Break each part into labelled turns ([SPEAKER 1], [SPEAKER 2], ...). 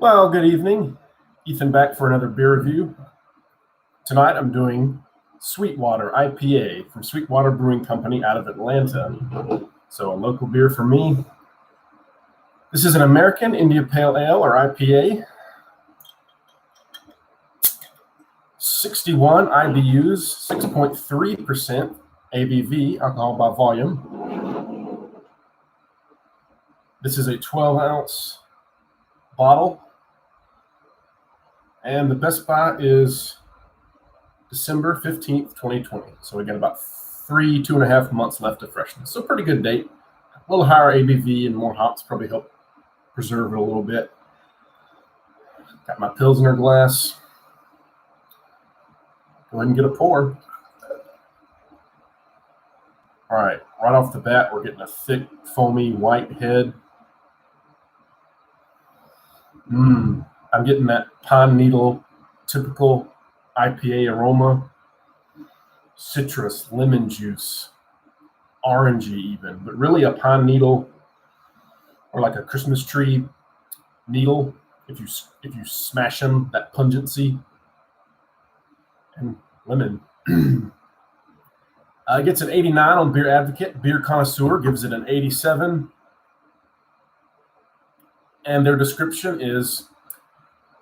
[SPEAKER 1] Well, good evening. Ethan back for another beer review. Tonight I'm doing Sweetwater IPA from Sweetwater Brewing Company out of Atlanta. So a local beer for me. This is an American India Pale Ale or IPA. 61 IBUs, 6.3% ABV, alcohol by volume. This is a 12-ounce bottle. And the best buy is December 15th, 2020. So we got about 2.5 months left of freshness. So pretty good date. A little higher ABV and more hops probably help preserve it a little bit. Got my Pilsner glass. Go ahead and get a pour. All right, right off the bat, we're getting a thick, foamy, white head. I'm getting that pine needle, typical IPA aroma, citrus, lemon juice, orangey even, but really a pine needle or like a Christmas tree needle. If you smash them, that pungency and lemon. It gets an 89 on Beer Advocate. Beer Connoisseur gives it an 87. And their description is,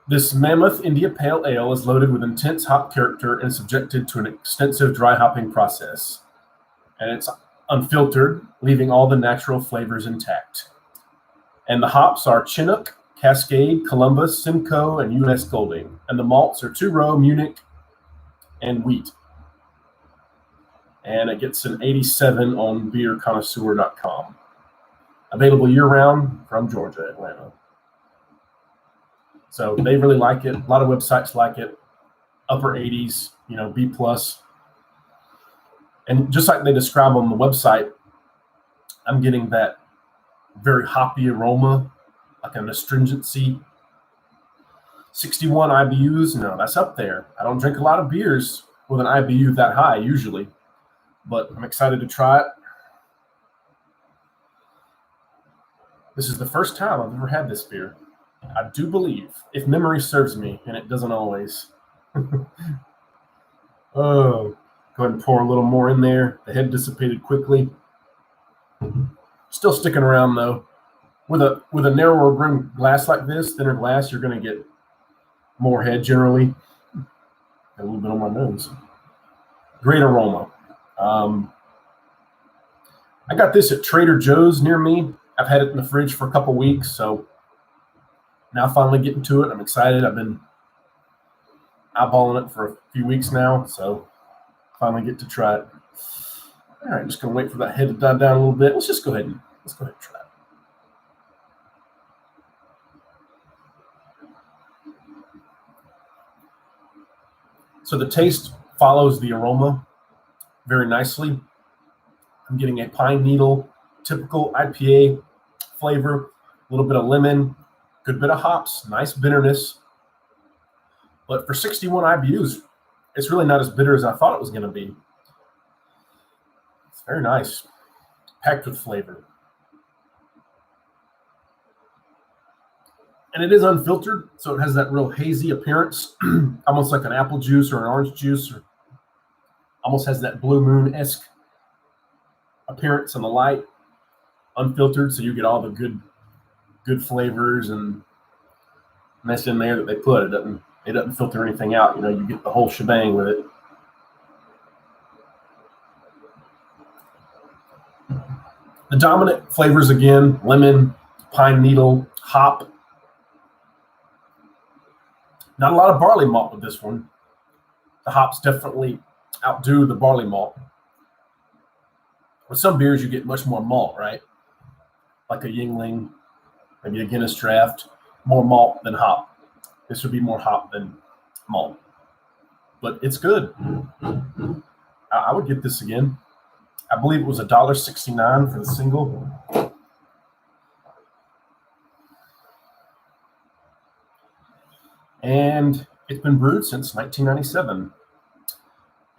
[SPEAKER 1] this mammoth India Pale Ale is loaded with intense hop character and subjected to an extensive dry hopping process. And it's unfiltered, leaving all the natural flavors intact. And the hops are Chinook, Cascade, Columbus, Simcoe, and U.S. Golding. And the malts are Two Row, Munich, and Wheat. And it gets an 87 on beerconnoisseur.com. Available year-round from Georgia, Atlanta. So they really like it. A lot of websites like it. Upper 80s, B+. And just like they describe on the website, I'm getting that very hoppy aroma, like an astringency. 61 IBUs, no, that's up there. I don't drink a lot of beers with an IBU that high usually, but I'm excited to try it. This is the first time I've ever had this beer. I do believe, if memory serves me, and it doesn't always. Oh, go ahead and pour a little more in there. The head dissipated quickly. Still sticking around though. With a narrower brim glass like this, thinner glass, you're going to get more head generally. Got a little bit on my nose. Great aroma. I got this at Trader Joe's near me. I've had it in the fridge for a couple weeks, so now finally getting to it. I'm excited. I've been eyeballing it for a few weeks now, so finally get to try it. All right, just gonna wait for that head to die down a little bit. Let's go ahead and try it. So the taste follows the aroma very nicely. I'm getting a pine needle, typical IPA flavor, a little bit of lemon, good bit of hops, nice bitterness. But for 61 IBUs, it's really not as bitter as I thought it was going to be. It's very nice, packed with flavor. And it is unfiltered, so it has that real hazy appearance, almost like an apple juice or an orange juice, or almost has that Blue Moon-esque appearance in the light. Unfiltered, so you get all the good flavors and mess in there that they put. It doesn't filter anything out. You get the whole shebang with it. The dominant flavors again: lemon, pine needle, hop. Not a lot of barley malt with this one. The hops definitely outdo the barley malt. With some beers, you get much more malt, right? Like a Yingling, maybe a Guinness Draft, more malt than hop. This would be more hop than malt. But it's good. I would get this again. I believe it was $1.69 for the single. And it's been brewed since 1997.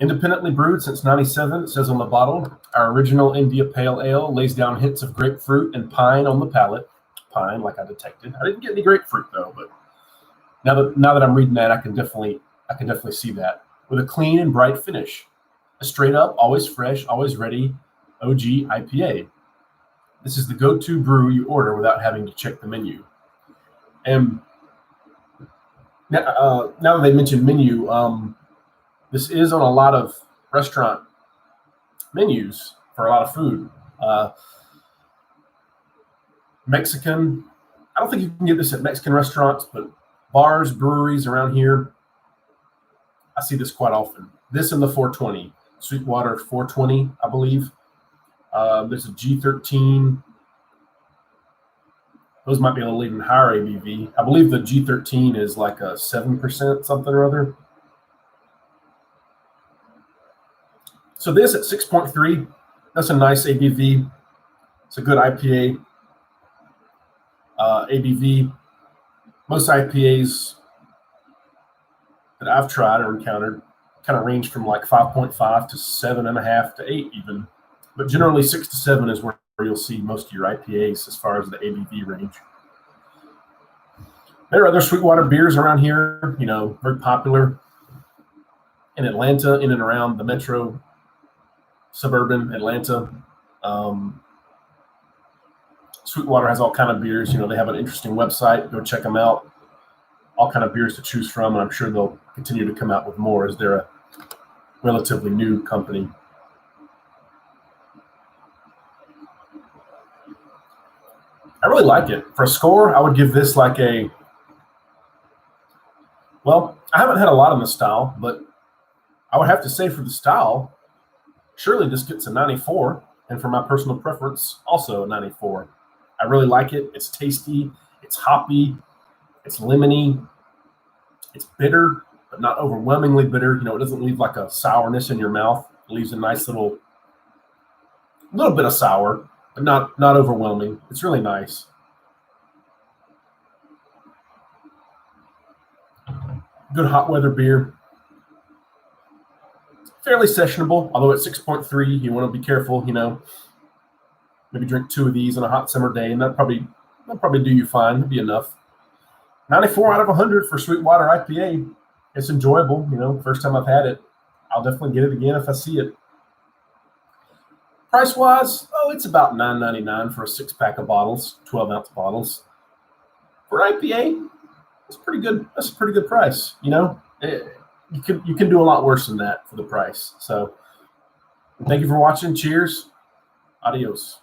[SPEAKER 1] Independently brewed since 97, it says on the bottle. Our original India Pale Ale lays down hints of grapefruit and pine on the palate. Pine, like I detected. I didn't get any grapefruit, though, but Now that I'm reading that, I can definitely see that. With a clean and bright finish. A straight up, always fresh, always ready OG IPA. This is the go-to brew you order without having to check the menu. And now that they mentioned menu, this is on a lot of restaurant menus for a lot of food. Mexican, I don't think you can get this at Mexican restaurants, but bars, breweries around here, I see this quite often. This and the 420, Sweetwater 420, I believe. There's a G13. Those might be a little even higher ABV. I believe the G13 is like a 7% something or other. So this at 6.3, that's a nice ABV. It's a good IPA ABV. Most IPAs that I've tried or encountered kind of range from like 5.5 to 7.5 to 8 even. But generally 6 to 7 is where you'll see most of your IPAs as far as the ABV range. There are other Sweetwater beers around here, very popular in Atlanta, in and around the metro, suburban Atlanta. Sweetwater has all kind of beers. They have an interesting website. Go check them out. All kind of beers to choose from, and I'm sure they'll continue to come out with more as they're a relatively new company. I really like it. For a score, I would give this like I haven't had a lot in the style, but I would have to say for the style, surely this gets a 94, and for my personal preference, also a 94. I really like it. It's tasty. It's hoppy. It's lemony. It's bitter, but not overwhelmingly bitter. It doesn't leave like a sourness in your mouth. It leaves a nice little bit of sour, but not overwhelming. It's really nice. Good hot weather beer. Fairly sessionable, although at 6.3, you want to be careful, maybe drink 2 of these on a hot summer day, and that'll probably do you fine. It'll be enough. 94 out of 100 for Sweetwater IPA. It's enjoyable, first time I've had it. I'll definitely get it again if I see it. Price-wise, it's about $9.99 for a 6-pack of bottles, 12-ounce bottles. For IPA, it's pretty good. That's a pretty good price, You can do a lot worse than that for the price. So thank you for watching. Cheers. Adios.